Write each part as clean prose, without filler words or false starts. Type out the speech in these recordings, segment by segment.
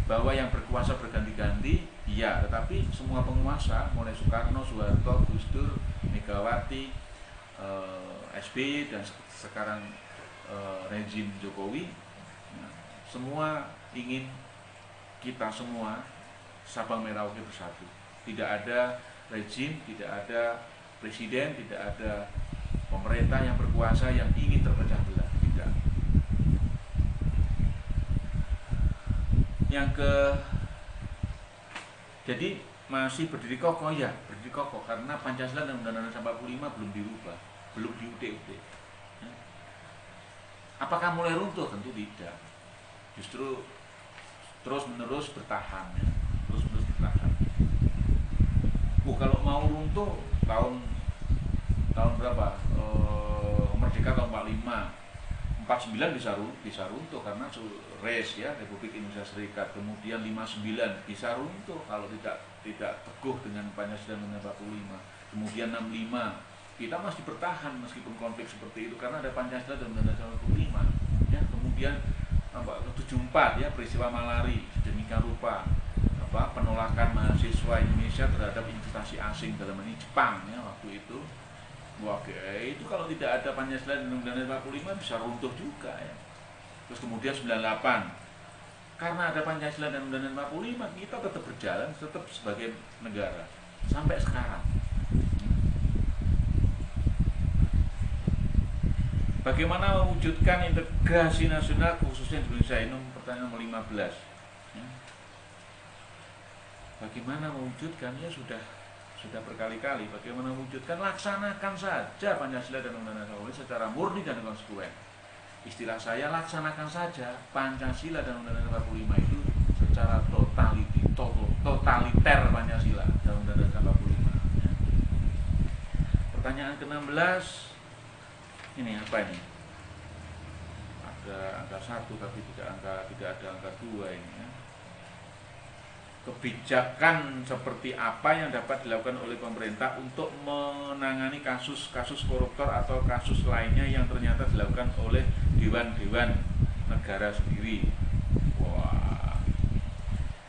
bahwa yang berkuasa berganti-ganti, iya, tetapi semua penguasa mulai Soekarno, Soeharto, Gus Dur, Megawati, SBY dan sekarang rezim Jokowi, ya, semua ingin kita semua Sabang Merauke bersatu. Tidak ada rezim, tidak ada presiden, tidak ada pemerintah yang berkuasa yang ingin terpecah belah. Tidak. Jadi masih berdiri kokoh, ya, berdiri kokoh karena Pancasila dan Undang-Undang 45 belum dirubah, belum diudik-udik. Ya. Apakah mulai runtuh? Tentu tidak. Justru terus-menerus bertahan, ya. Terus-menerus bertahan. Kalau mau runtuh tahun berapa? Merdeka tahun 45. 49 bisa runtuh karena race, ya, Republik Indonesia Serikat. Kemudian 59 bisa runtuh kalau tidak teguh dengan Pancasila dan 45. Kemudian 65 kita masih bertahan meskipun konflik seperti itu karena ada Pancasila dan Undang-Undang 45. Ya, kemudian 74, ya, peristiwa Malari sedemikian rupa, penolakan mahasiswa Indonesia terhadap investasi asing dalam ini Jepang, ya, waktu itu. Oke, itu kalau tidak ada Pancasila dan Undang-Undang 45 bisa runtuh juga, ya. Terus kemudian 98, karena ada Pancasila dan Undang-Undang 45 kita tetap berjalan, tetap sebagai negara sampai sekarang. Bagaimana mewujudkan integrasi nasional khususnya di Indonesia? Ini pertanyaan nomor 15, ya. Bagaimana mewujudkan? Ya sudah berkali-kali. Bagaimana mewujudkan? Laksanakan saja Pancasila dan Undang-Undang 45 secara murni dan konsekuen. Istilah saya, laksanakan saja Pancasila dan Undang-Undang 45 itu secara totaliter Pancasila dan Undang-Undang 45, ya. Pertanyaan ke-16, ini apa ini? Ada angka 1 tapi tidak ada angka 2 ini, ya. Kebijakan seperti apa yang dapat dilakukan oleh pemerintah untuk menangani kasus-kasus koruptor atau kasus lainnya yang ternyata dilakukan oleh dewan-dewan negara sendiri? Wah,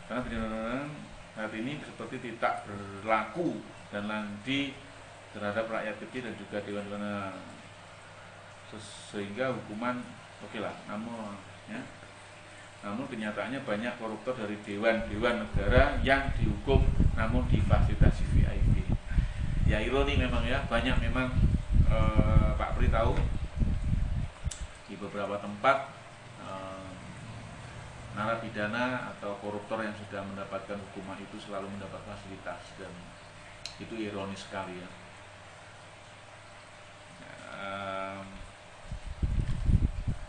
karena saat ini seperti tidak berlaku dan nanti terhadap rakyat kecil dan juga dewan-dewan, sehingga hukuman oke lah, namun kenyataannya banyak koruptor dari dewan-dewan negara yang dihukum namun difasilitasi VIP. Ya ironi memang, ya, banyak memang, Pak Pri tahu di beberapa tempat narapidana atau koruptor yang sudah mendapatkan hukuman itu selalu mendapat fasilitas, dan itu ironis sekali, ya.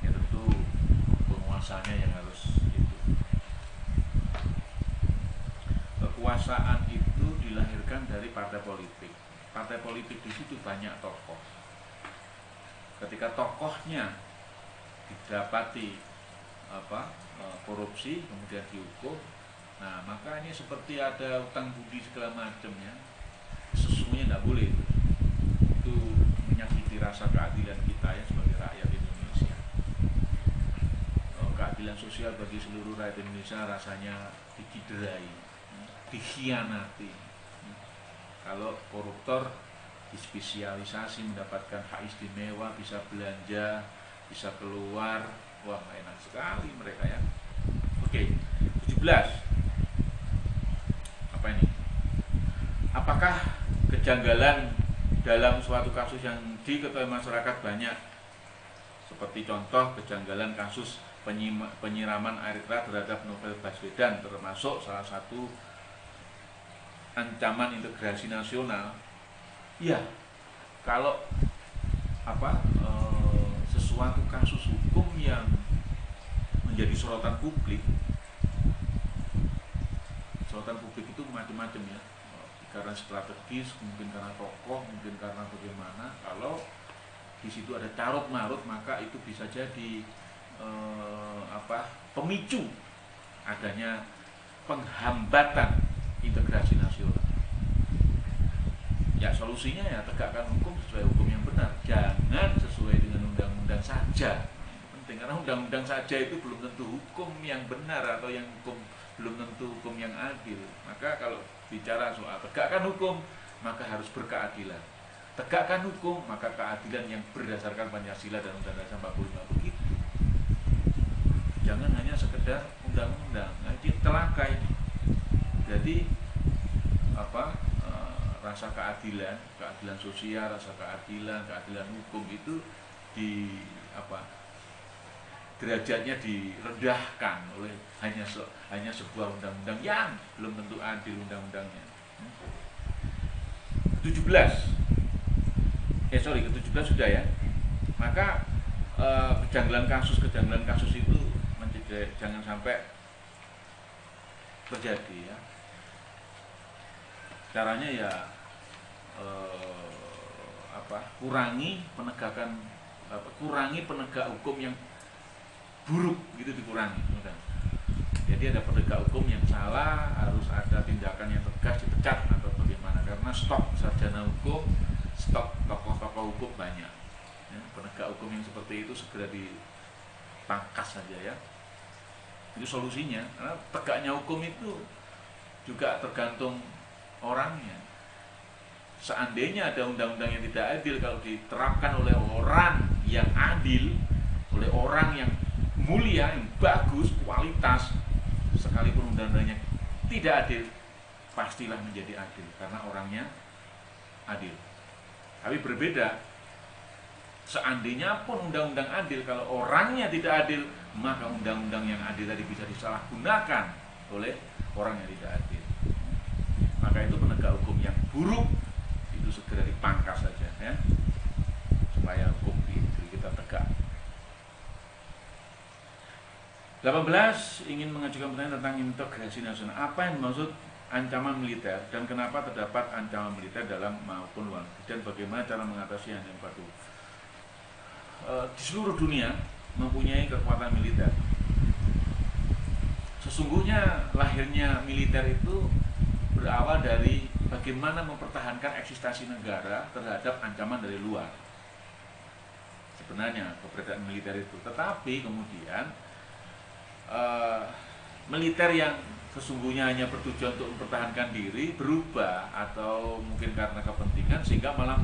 Ya tentu penguasanya yang harus itu. Kekuasaan itu dilahirkan dari partai politik. Partai politik di situ banyak tokoh. Ketika tokohnya didapati korupsi kemudian dihukum, nah maka ini seperti ada utang budi segala macamnya. Sesungguhnya tidak boleh itu menyakiti rasa keadilan kita, ya, sebagai rakyat Indonesia. Keadilan sosial bagi seluruh rakyat Indonesia rasanya diciderai, dikhianati. Kalau koruptor dispesialisasi mendapatkan hak istimewa, bisa belanja, bisa keluar, wah enak sekali mereka, ya. Oke, 17. Apa ini? Apakah kejanggalan dalam suatu kasus yang diketahui masyarakat banyak, seperti contoh kejanggalan kasus penyiraman air keras terhadap Novel Baswedan, termasuk salah satu ancaman integrasi nasional? Ya, kalau sesuatu kasus hukum yang menjadi sorotan publik itu macam-macam, ya. Karena strategis, mungkin karena tokoh, mungkin karena bagaimana. Kalau di situ ada carut marut, maka itu bisa jadi pemicu adanya penghambatan integrasi nasional. Ya solusinya, ya, tegakkan hukum sesuai hukum yang benar, jangan sesuai dengan undang-undang saja. Itu penting, Karena undang-undang saja itu belum tentu hukum yang benar atau yang hukum belum tentu hukum yang adil. Maka kalau bicara soal tegakkan hukum, maka harus berkeadilan. Tegakkan hukum, maka keadilan yang berdasarkan Pancasila dan Undang-Undang Dasar 45 begitu. Jangan hanya sekedar undang-undang, nanti celaka ini. Jadi rasa keadilan, keadilan sosial, rasa keadilan, keadilan hukum itu derajatnya direndahkan oleh hanya sebuah undang-undang yang belum tentu adil undang-undangnya. 17 ke-17 sudah ya. Maka kejanggalan kasus itu jangan sampai terjadi ya. Caranya ya kurangi penegak hukum yang buruk gitu, dikurangi. Jadi ada penegak hukum yang salah harus ada tindakan yang tegas, dipecat atau bagaimana, karena stok sarjana hukum, stok tokoh-tokoh hukum banyak ya. Penegak hukum yang seperti itu segera dipangkas saja ya. Itu solusinya, karena tegaknya hukum itu juga tergantung orangnya. Seandainya ada undang-undang yang tidak adil, kalau diterapkan oleh orang yang adil, oleh orang yang mulia, yang bagus, kualitas, sekalipun undang-undangnya tidak adil, pastilah menjadi adil karena orangnya adil. Tapi berbeda, seandainya pun undang-undang adil, kalau orangnya tidak adil, maka undang-undang yang adil tadi bisa disalahgunakan oleh orang yang tidak adil. Maka itu penegak hukum yang buruk itu segera dipangkas saja ya, supaya hukum di negeri kita tegak. 18 ingin mengajukan pertanyaan tentang integrasi nasional. Apa yang dimaksud ancaman militer dan kenapa terdapat ancaman militer dalam maupun luar negeri, dan bagaimana cara mengatasi ancaman baru? Di seluruh dunia mempunyai kekuatan militer. Sesungguhnya lahirnya militer itu berawal dari bagaimana mempertahankan eksistensi negara terhadap ancaman dari luar. Sebenarnya keberadaan militer itu, tetapi kemudian militer yang sesungguhnya hanya bertujuan untuk mempertahankan diri berubah, atau mungkin karena kepentingan sehingga malah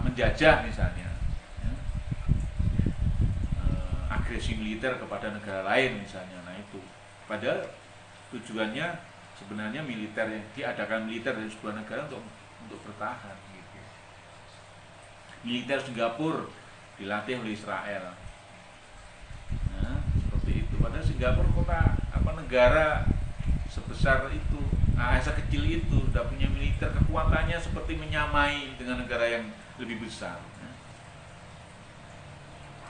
menjajah misalnya ya. Agresi militer kepada negara lain misalnya. Nah itu padahal tujuannya sebenarnya militer, yang diadakan militer dari sebuah negara untuk bertahan gitu. Militer Singapura dilatih oleh Israel. Nah, seperti itu. Padahal Singapura negara sebesar itu, sekecil itu, sudah punya militer, kekuatannya seperti menyamai dengan negara yang lebih besar.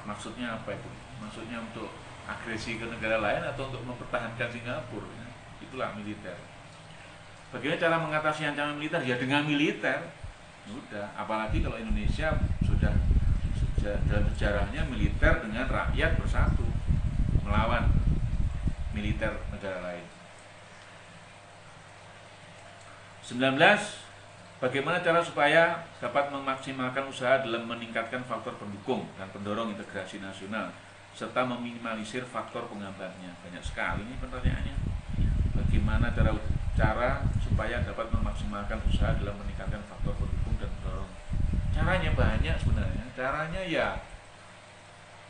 Maksudnya apa itu? Maksudnya untuk agresi ke negara lain atau untuk mempertahankan Singapura? Itulah militer. Bagaimana cara mengatasi ancaman militer? Ya dengan militer. Udah, apalagi kalau Indonesia sudah dalam sejarahnya militer dengan rakyat bersatu melawan militer negara lain. 19. Bagaimana cara supaya dapat memaksimalkan usaha dalam meningkatkan faktor pendukung dan pendorong integrasi nasional serta meminimalisir faktor penghambatnya? Banyak sekali ini pertanyaannya. Bagaimana cara supaya dapat memaksimalkan usaha dalam meningkatkan faktor pendukung dan pendorong? Caranya banyak sebenarnya. Caranya ya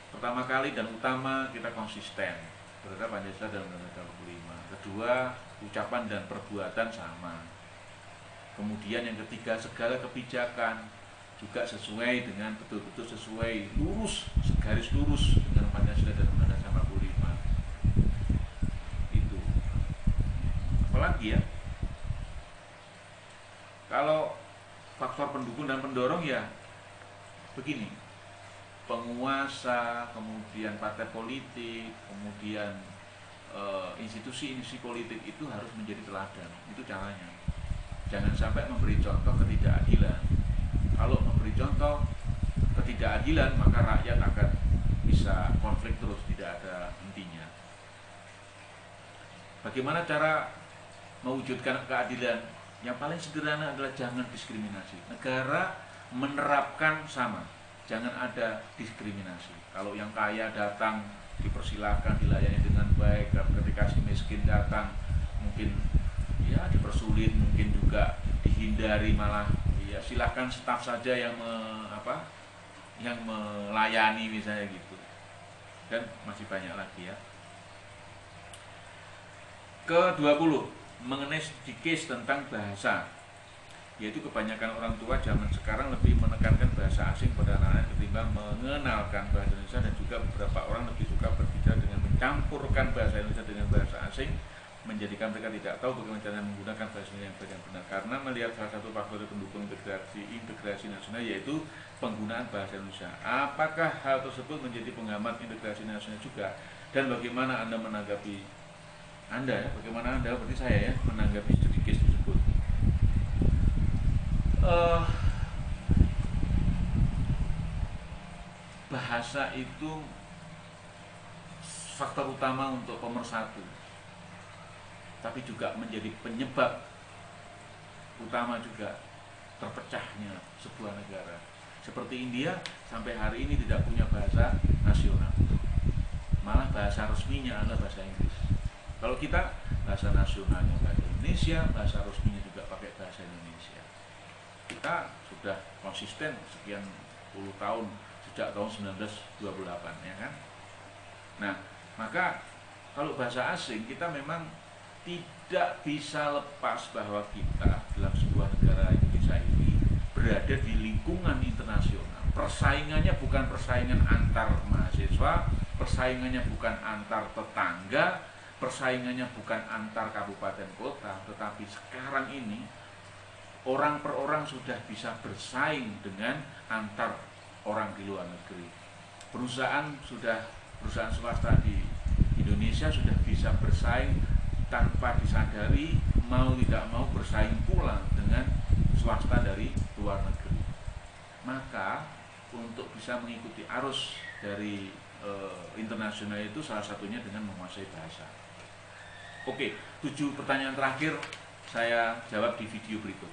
pertama kali dan utama kita konsisten terhadap Pancasila dan Undang-Undang 45. Kedua, ucapan dan perbuatan sama. Kemudian yang ketiga, segala kebijakan juga sesuai dengan betul-betul sesuai lurus, segaris lurus dengan Pancasila dan Undang-Undang 45. Itu. Apalagi ya? Kalau faktor pendukung dan pendorong ya begini. Penguasa, kemudian partai politik, kemudian institusi-institusi politik itu harus menjadi teladan. Itu caranya. Jangan sampai memberi contoh ketidakadilan. Kalau memberi contoh ketidakadilan, maka rakyat akan bisa konflik terus, tidak ada hentinya. Bagaimana cara mewujudkan keadilan? Yang paling sederhana adalah jangan diskriminasi. Negara menerapkan sama. jangan ada diskriminasi. Kalau yang kaya datang dipersilakan, dilayani dengan baik. Ketika si miskin datang mungkin ya dipersulit, mungkin juga dihindari, malah ya silahkan staf saja yang yang melayani misalnya gitu. Dan masih banyak lagi ya. Ke-20, mengenai case tentang bahasa, yaitu kebanyakan orang tua zaman sekarang lebih menekankan bahasa asing pada anak-anak ketimbang mengenalkan bahasa Indonesia, dan juga beberapa orang lebih suka berbicara dengan mencampurkan bahasa Indonesia dengan bahasa asing, menjadikan mereka tidak tahu bagaimana cara menggunakan bahasa Indonesia yang baik dan benar. Karena melihat salah satu faktor pendukung integrasi nasional yaitu penggunaan bahasa Indonesia. Apakah hal tersebut menjadi penghambat integrasi nasional juga? Dan bagaimana Anda menanggapi bagaimana Anda, berarti saya ya, menanggapi studi case tersebut? Bahasa itu faktor utama untuk pemersatu, tapi juga menjadi penyebab utama juga terpecahnya sebuah negara. Seperti India sampai hari ini tidak punya bahasa nasional, malah bahasa resminya adalah bahasa Inggris. Kalau kita bahasa nasionalnya bahasa Indonesia, bahasa resminya juga pakai bahasa Indonesia. Kita sudah konsisten sekian puluh tahun, sejak tahun 1928 ya kan. Nah, maka kalau bahasa asing kita memang tidak bisa lepas bahwa kita dalam sebuah negara Indonesia ini berada di lingkungan internasional. Persaingannya bukan persaingan antar mahasiswa, persaingannya bukan antar tetangga, persaingannya bukan antar kabupaten kota, tetapi sekarang ini orang per orang sudah bisa bersaing dengan antar orang di luar negeri. Perusahaan swasta di Indonesia sudah bisa bersaing tanpa disadari, mau tidak mau bersaing pula dengan swasta dari luar negeri. Maka untuk bisa mengikuti arus dari internasional itu salah satunya dengan menguasai bahasa. Oke, 7 pertanyaan terakhir saya jawab di video berikut.